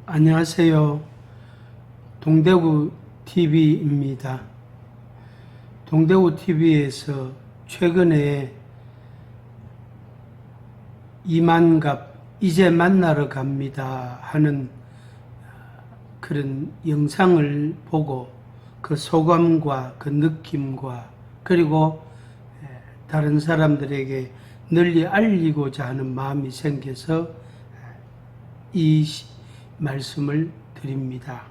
안녕하세요. 동대구 TV입니다. 동대구 TV에서 최근에 이만갑 이제 만나러 갑니다 하는 그런 영상을 보고 그 소감과 그 느낌과 그리고 다른 사람들에게 널리 알리고자 하는 마음이 생겨서 이 말씀을 드립니다.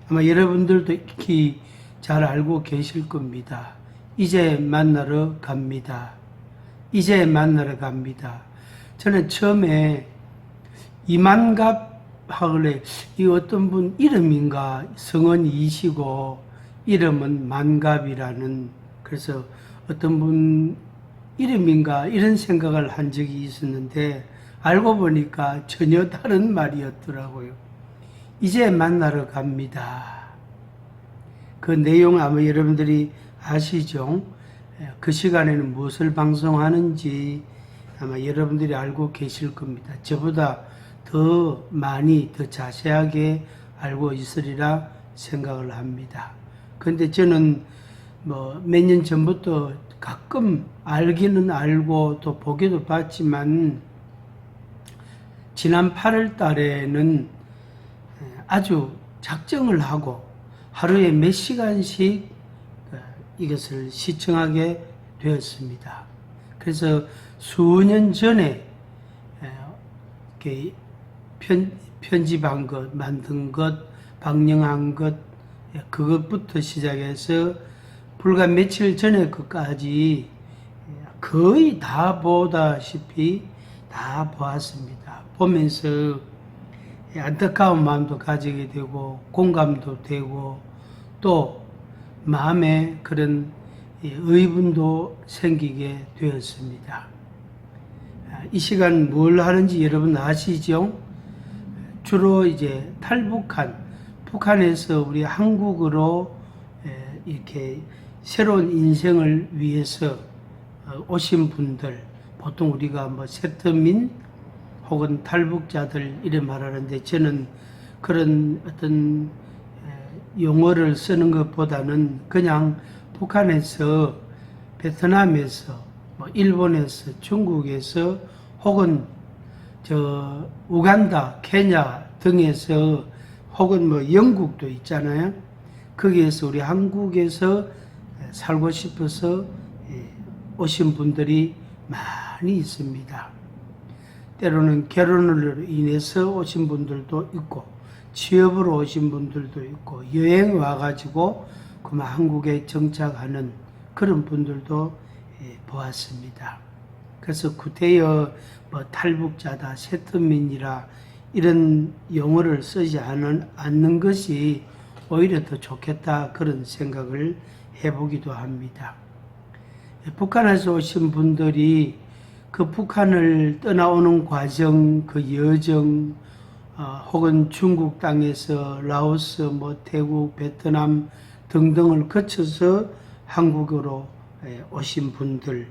아마 여러분들도 익히 잘 알고 계실 겁니다. 이제 만나러 갑니다. 이제 만나러 갑니다. 저는 처음에 이만갑 하길래 이 어떤 분 이름인가, 성은이시고 이름은 만갑이라는, 그래서 어떤 분 이름인가 이런 생각을 한 적이 있었는데 알고 보니까 전혀 다른 말이었더라고요. 이제 만나러 갑니다. 그 내용 아마 여러분들이 아시죠? 그 시간에는 무엇을 방송하는지 아마 여러분들이 알고 계실 겁니다. 저보다 더 많이, 더 자세하게 알고 있으리라 생각을 합니다. 그런데 저는 몇 년 전부터 가끔 알기는 알고 또 보기도 봤지만 지난 8월 달에는 아주 작정을 하고 하루에 몇 시간씩 이것을 시청하게 되었습니다. 그래서 수년 전에 편집한 것, 만든 것, 방영한 것, 그것부터 시작해서 불과 며칠 전에 것까지 거의 다 보다시피 다 보았습니다. 보면서 안타까운 마음도 가지게 되고 공감도 되고 또 마음에 그런 의분도 생기게 되었습니다. 이 시간 뭘 하는지 여러분 아시죠? 주로 이제 탈북한, 북한에서 우리 한국으로 이렇게 새로운 인생을 위해서 오신 분들, 보통 우리가 뭐 세터민 혹은 탈북자들 이래 말하는데 저는 그런 어떤 용어를 쓰는 것보다는 그냥 북한에서, 베트남에서, 뭐 일본에서, 중국에서 혹은 우간다, 케냐 등에서 혹은 뭐 영국도 있잖아요. 거기에서 우리 한국에서 살고 싶어서 오신 분들이 많이 있습니다. 때로는 결혼으로 인해서 오신 분들도 있고 취업으로 오신 분들도 있고 여행 와가지고 그만 한국에 정착하는 그런 분들도 보았습니다. 그래서 구태여 뭐 탈북자다, 세트민이라 이런 용어를 쓰지 않는 것이 오히려 더 좋겠다 그런 생각을 해보기도 합니다. 북한에서 오신 분들이 그 북한을 떠나오는 과정, 그 여정, 혹은 중국 땅에서 라오스, 뭐 태국, 베트남 등등을 거쳐서 한국으로 오신 분들,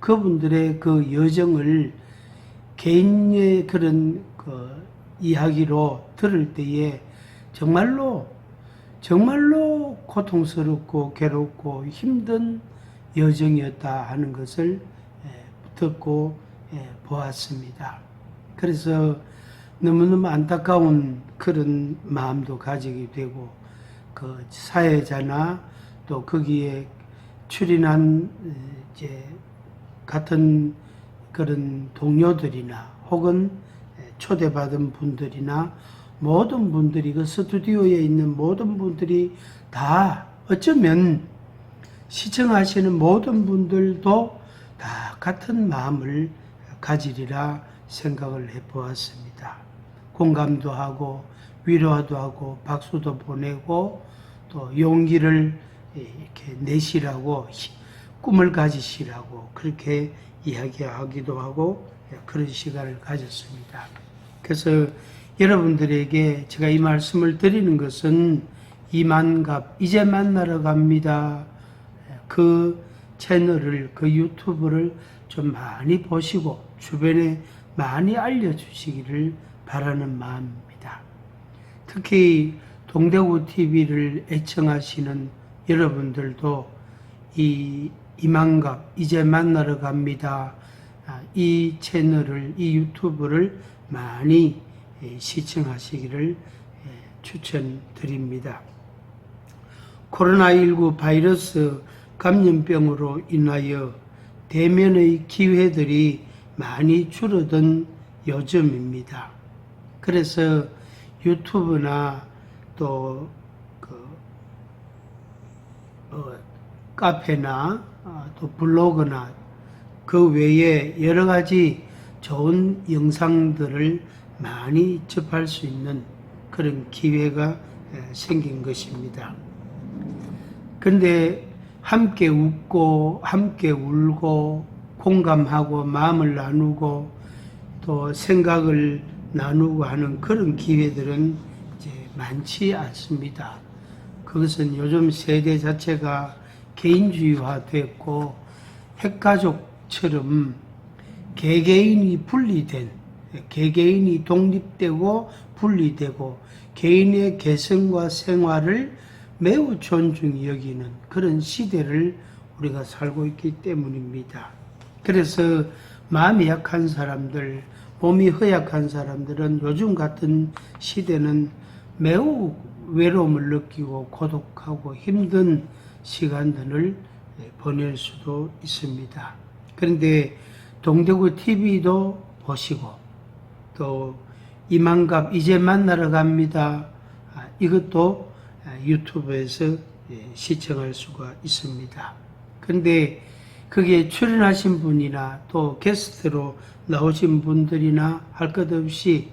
그분들의 그 여정을 개인의 그런 그 이야기로 들을 때에 정말로 고통스럽고 괴롭고 힘든 여정이었다 하는 것을 듣고 보았습니다. 그래서 너무너무 안타까운 그런 마음도 가지게 되고 그 사회자나 또 거기에 출연한 이제 같은 그런 동료들이나 혹은 초대받은 분들이나 모든 분들이 그 스튜디오에 있는 모든 분들이 다 어쩌면 시청하시는 모든 분들도 다 같은 마음을 가지리라 생각을 해보았습니다. 공감도 하고 위로도 하고 박수도 보내고 또 용기를 이렇게 내시라고 꿈을 가지시라고 그렇게 이야기하기도 하고 그런 시간을 가졌습니다. 그래서 여러분들에게 제가 이 말씀을 드리는 것은 이만갑 이제 만나러 갑니다. 그 채널을, 그 유튜브를 좀 많이 보시고 주변에 많이 알려주시기를 바라는 마음입니다. 특히 동대구 TV를 애청하시는 여러분들도 이 이만갑 이제 만나러 갑니다. 이 채널을, 이 유튜브를 많이 시청하시기를 추천드립니다. 코로나19 바이러스 감염병으로 인하여 대면의 기회들이 많이 줄어든 요즘입니다. 그래서 유튜브나 또 카페나 또 블로그나 그 외에 여러 가지 좋은 영상들을 많이 접할 수 있는 그런 기회가 생긴 것입니다. 그런데 함께 웃고 함께 울고 공감하고 마음을 나누고 또 생각을 나누고 하는 그런 기회들은 이제 많지 않습니다. 그것은 요즘 세대 자체가 개인주의화됐고 핵가족처럼 개개인이 분리된, 개개인이 독립되고 분리되고 개인의 개성과 생활을 매우 존중히 여기는 그런 시대를 우리가 살고 있기 때문입니다. 그래서 마음이 약한 사람들, 몸이 허약한 사람들은 요즘 같은 시대는 매우 외로움을 느끼고 고독하고 힘든 시간들을 보낼 수도 있습니다. 그런데 동대구 TV도 보시고 또 이만갑 이제 만나러 갑니다. 이것도 유튜브에서 시청할 수가 있습니다. 그런데 거기에 출연하신 분이나 또 게스트로 나오신 분들이나 할 것 없이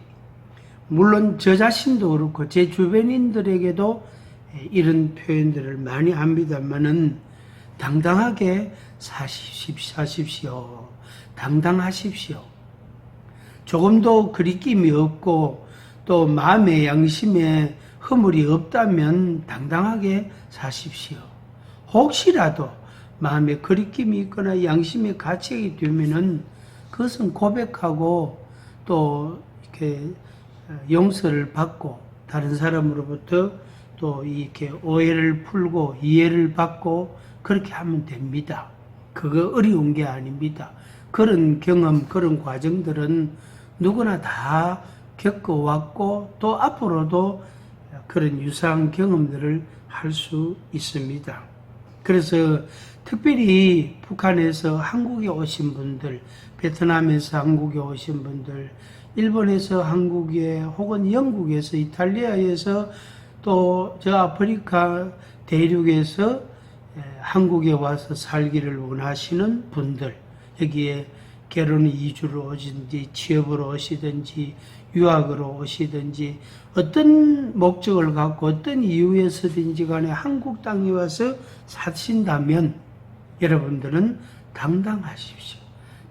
물론 저 자신도 그렇고 제 주변인들에게도 이런 표현들을 많이 합니다만은 당당하게 사십시오. 당당하십시오. 조금도 그리낌이 없고 또 마음의 양심에 허물이 없다면 당당하게 사십시오. 혹시라도 마음에 거리낌이 있거나 양심의 가책이 되면은 그것은 고백하고 또 이렇게 용서를 받고 다른 사람으로부터 또 이렇게 오해를 풀고 이해를 받고 그렇게 하면 됩니다. 그거 어려운 게 아닙니다. 그런 경험, 그런 과정들은 누구나 다 겪어왔고 또 앞으로도 그런 유사한 경험들을 할 수 있습니다. 그래서 특별히 북한에서 한국에 오신 분들, 베트남에서 한국에 오신 분들, 일본에서 한국에 혹은 영국에서 이탈리아에서 또 저 아프리카 대륙에서 한국에 와서 살기를 원하시는 분들, 여기에 결혼 이주로 오시든지 취업으로 오시든지 유학으로 오시든지 어떤 목적을 갖고 어떤 이유에서든지 간에 한국 땅에 와서 사신다면 여러분들은 당당하십시오.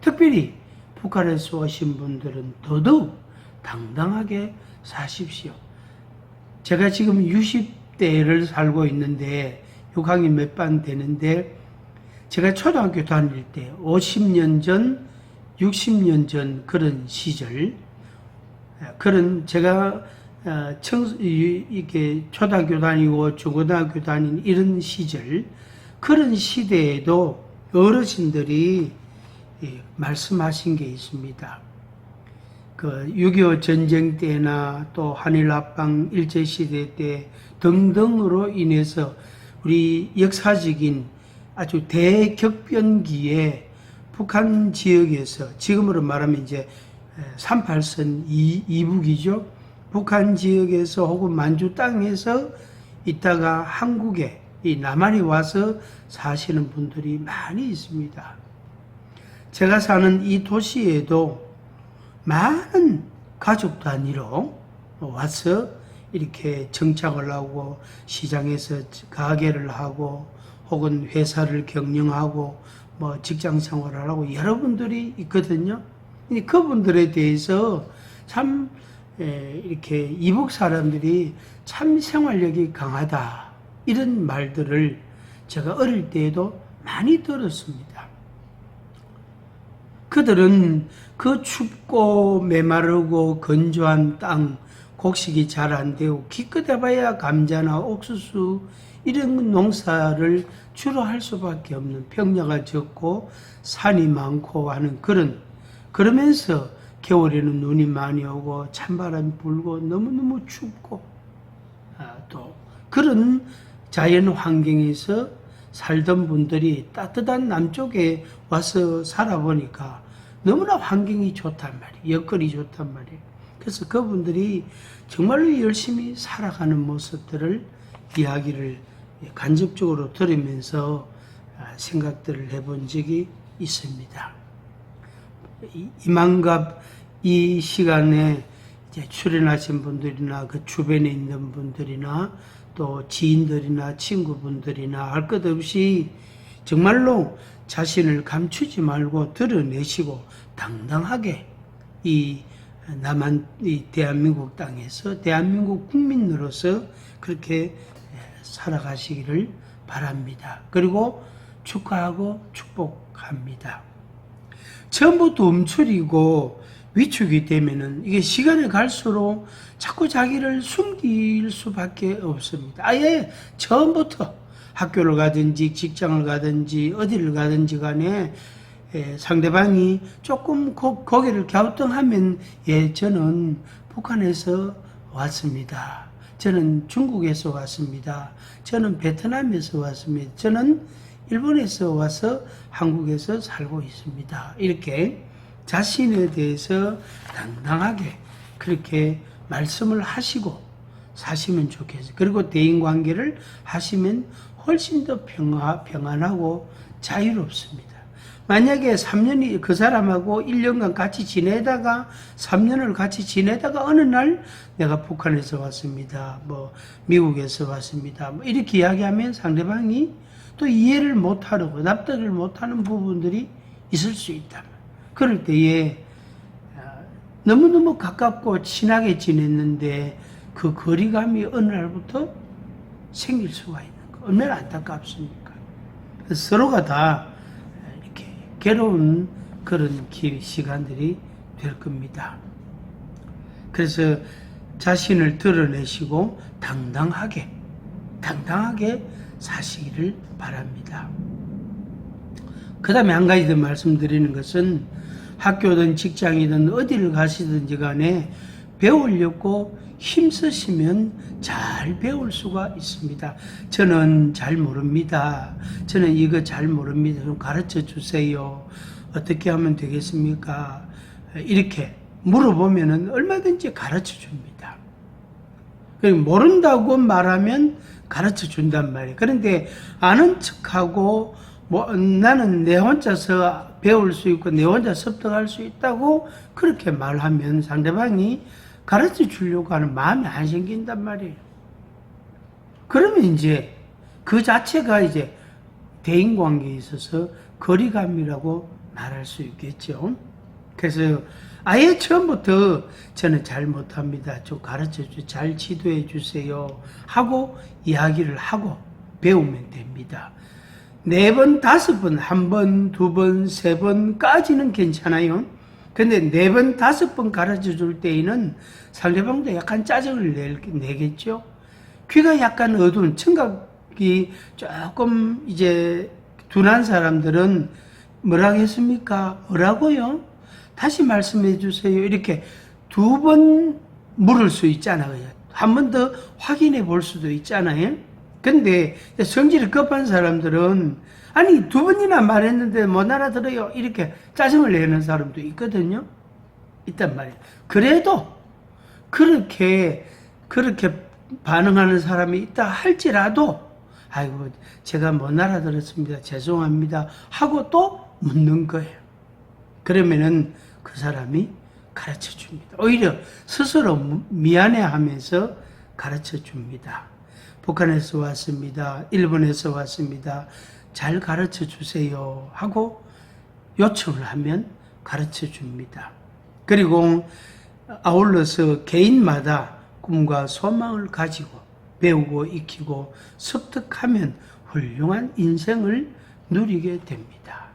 특별히 북한에서 오신 분들은 더더욱 당당하게 사십시오. 제가 지금 60대를 살고 있는데 6학년 몇 반 되는데 제가 초등학교 다닐 때 50년 전, 60년 전 그런 시절, 그런 제가 이렇게 초등학교 다니고 중고등학교 다닌 이런 시절, 그런 시대에도 어르신들이 말씀하신 게 있습니다. 그 6.25 전쟁 때나 또 한일 합방 일제시대 때 등등으로 인해서 우리 역사적인 아주 대격변기에 북한 지역에서 지금으로 말하면 이제 38선 이북이죠. 북한 지역에서 혹은 만주 땅에서 있다가 한국에 이 남한에 와서 사시는 분들이 많이 있습니다. 제가 사는 이 도시에도 많은 가족 단위로 와서 이렇게 정착을 하고 시장에서 가게를 하고 혹은 회사를 경영하고 뭐 직장 생활을 하고 여러분들이 있거든요. 그분들에 대해서 참 이렇게 이북 사람들이 참 생활력이 강하다 이런 말들을 제가 어릴 때에도 많이 들었습니다. 그들은 그 춥고 메마르고 건조한 땅, 곡식이 잘 안 되고 기껏해봐야 감자나 옥수수 이런 농사를 주로 할 수밖에 없는 평야가 적고 산이 많고 하는 그러면서 겨울에는 눈이 많이 오고 찬바람이 불고 너무너무 춥고 또 그런 자연 환경에서 살던 분들이 따뜻한 남쪽에 와서 살아보니까 너무나 환경이 좋단 말이에요. 여건이 좋단 말이에요. 그래서 그분들이 정말로 열심히 살아가는 모습들을 이야기를 간접적으로 들으면서 생각들을 해본 적이 있습니다. 이만갑 이 시간에 이제 출연하신 분들이나 그 주변에 있는 분들이나 또 지인들이나 친구분들이나 할 것 없이 정말로 자신을 감추지 말고 드러내시고 당당하게 이 대한민국 땅에서 대한민국 국민으로서 그렇게 살아가시기를 바랍니다. 그리고 축하하고 축복합니다. 처음부터 움츠리고 위축이 되면은 이게 시간이 갈수록 자꾸 자기를 숨길 수밖에 없습니다. 아예 처음부터 학교를 가든지 직장을 가든지 어디를 가든지 간에 상대방이 조금 고개를 갸우뚱하면 저는 북한에서 왔습니다. 저는 중국에서 왔습니다. 저는 베트남에서 왔습니다. 저는 일본에서 와서 한국에서 살고 있습니다. 이렇게 자신에 대해서 당당하게 그렇게 말씀을 하시고 사시면 좋겠어요. 그리고 대인관계를 하시면 훨씬 더 평안하고 자유롭습니다. 만약에 3년이 그 사람하고 1년간 같이 지내다가 3년을 같이 지내다가 어느 날 내가 북한에서 왔습니다. 뭐 미국에서 왔습니다. 뭐 이렇게 이야기하면 상대방이 또 이해를 못하려고 납득을 못하는 부분들이 있을 수 있다. 그럴 때에 너무너무 가깝고 친하게 지냈는데 그 거리감이 어느 날부터 생길 수가 있는 거. 얼마나 안타깝습니까? 서로가 다 이렇게 괴로운 그런 시간들이 될 겁니다. 그래서 자신을 드러내시고 당당하게 사시기를 바랍니다. 그 다음에 한 가지 더 말씀드리는 것은 학교든 직장이든 어디를 가시든지 간에 배우려고 힘쓰시면 잘 배울 수가 있습니다. 저는 잘 모릅니다. 저는 이거 잘 모릅니다. 좀 가르쳐 주세요. 어떻게 하면 되겠습니까? 이렇게 물어보면 얼마든지 가르쳐 줍니다. 모른다고 말하면 가르쳐 준단 말이에요. 그런데 아는 척하고 나는 내 혼자서 배울 수 있고 내 혼자 습득할 수 있다고 그렇게 말하면 상대방이 가르쳐 주려고 하는 마음이 안 생긴단 말이에요. 그러면 이제 그 자체가 이제 대인관계에 있어서 거리감이라고 말할 수 있겠죠. 그래서 아예 처음부터 저는 잘 못합니다. 좀 가르쳐 주세요. 잘 지도해 주세요. 하고 이야기를 하고 배우면 됩니다. 4번, 5번, 1번, 2번, 3번까지는 괜찮아요. 근데 4번, 5번 가르쳐 줄 때에는 상대방도 약간 짜증을 내겠죠. 귀가 약간 어두운 청각이 조금 이제 둔한 사람들은 뭐라고 했습니까? 뭐라고요? 다시 말씀해 주세요. 이렇게 2번 물을 수 있잖아요. 한 번 더 확인해 볼 수도 있잖아요. 근데 성질이 급한 사람들은 아니 2번이나 말했는데 못 알아들어요. 이렇게 짜증을 내는 사람도 있거든요. 있단 말이에요. 그래도 그렇게 반응하는 사람이 있다 할지라도 아이고 제가 못 알아들었습니다. 죄송합니다. 하고 또 묻는 거예요. 그러면은 그 사람이 가르쳐 줍니다. 오히려 스스로 미안해하면서 가르쳐 줍니다. 북한에서 왔습니다. 일본에서 왔습니다. 잘 가르쳐 주세요. 하고 요청을 하면 가르쳐 줍니다. 그리고 아울러서 개인마다 꿈과 소망을 가지고 배우고 익히고 습득하면 훌륭한 인생을 누리게 됩니다.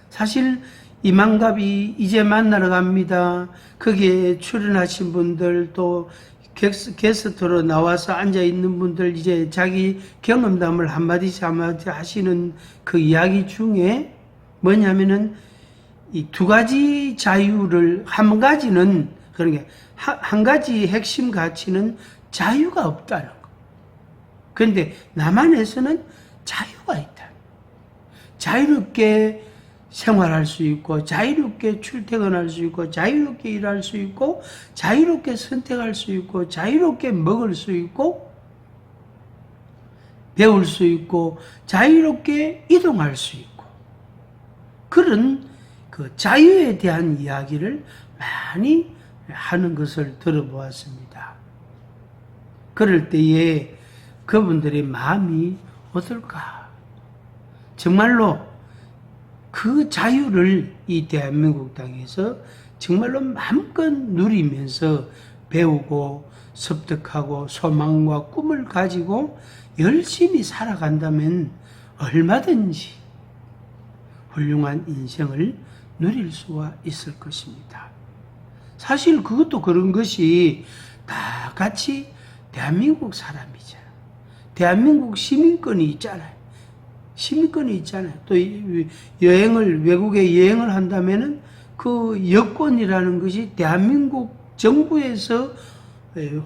사실 이만갑이 이제 만나러 갑니다. 거기에 출연하신 분들 또 게스트로 나와서 앉아 있는 분들 이제 자기 경험담을 한마디씩 한마디 하시는 그 이야기 중에 뭐냐면은 이 두 가지 자유를 한 가지는 그러니까 한 가지 핵심 가치는 자유가 없다는 거. 그런데 남한에서는 자유가 있다. 자유롭게 생활할 수 있고 자유롭게 출퇴근할 수 있고 자유롭게 일할 수 있고 자유롭게 선택할 수 있고 자유롭게 먹을 수 있고 배울 수 있고 자유롭게 이동할 수 있고 그런 그 자유에 대한 이야기를 많이 하는 것을 들어보았습니다. 그럴 때에 그분들의 마음이 어떨까? 정말로 그 자유를 이 대한민국 땅에서 정말로 마음껏 누리면서 배우고 습득하고 소망과 꿈을 가지고 열심히 살아간다면 얼마든지 훌륭한 인생을 누릴 수가 있을 것입니다. 사실 그것도 그런 것이 다 같이 대한민국 사람이잖아요. 대한민국 시민권이 있잖아요. 시민권이 있잖아요. 또 외국에 여행을 한다면은 그 여권이라는 것이 대한민국 정부에서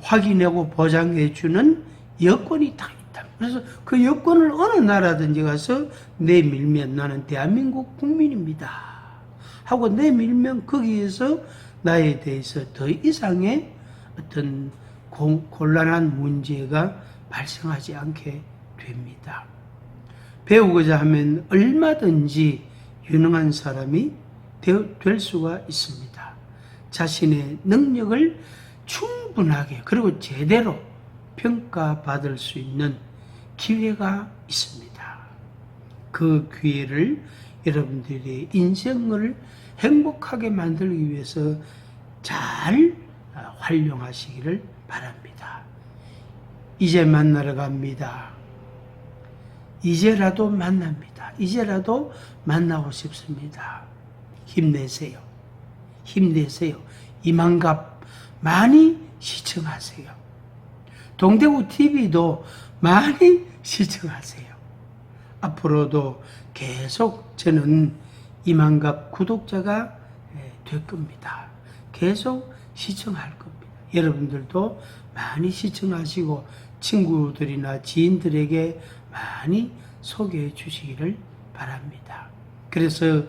확인하고 보장해주는 여권이 딱 있다. 그래서 그 여권을 어느 나라든지 가서 내밀면 나는 대한민국 국민입니다. 하고 내밀면 거기에서 나에 대해서 더 이상의 어떤 곤란한 문제가 발생하지 않게 됩니다. 배우고자 하면 얼마든지 유능한 사람이 될 수가 있습니다. 자신의 능력을 충분하게 그리고 제대로 평가받을 수 있는 기회가 있습니다. 그 기회를 여러분들의 인생을 행복하게 만들기 위해서 잘 활용하시기를 바랍니다. 이제 만나러 갑니다. 이제라도 만납니다. 이제라도 만나고 싶습니다. 힘내세요. 힘내세요. 이만갑 많이 시청하세요. 동대구 TV도 많이 시청하세요. 앞으로도 계속 저는 이만갑 구독자가 될 겁니다. 계속 시청할 겁니다. 여러분들도 많이 시청하시고 친구들이나 지인들에게 많이 소개해 주시기를 바랍니다. 그래서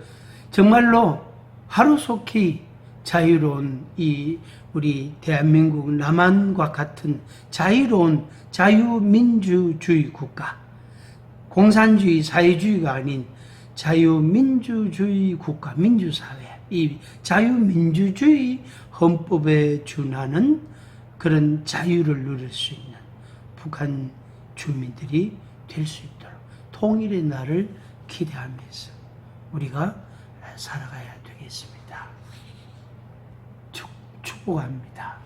정말로 하루속히 자유로운 이 우리 대한민국 남한과 같은 자유로운 자유민주주의 국가, 공산주의 사회주의가 아닌 자유민주주의 국가, 민주사회, 이 자유민주주의 헌법에 준하는 그런 자유를 누릴 수 있는 북한 주민들이 될 수 있도록 통일의 날을 기대하면서 우리가 살아가야 되겠습니다. 축복합니다.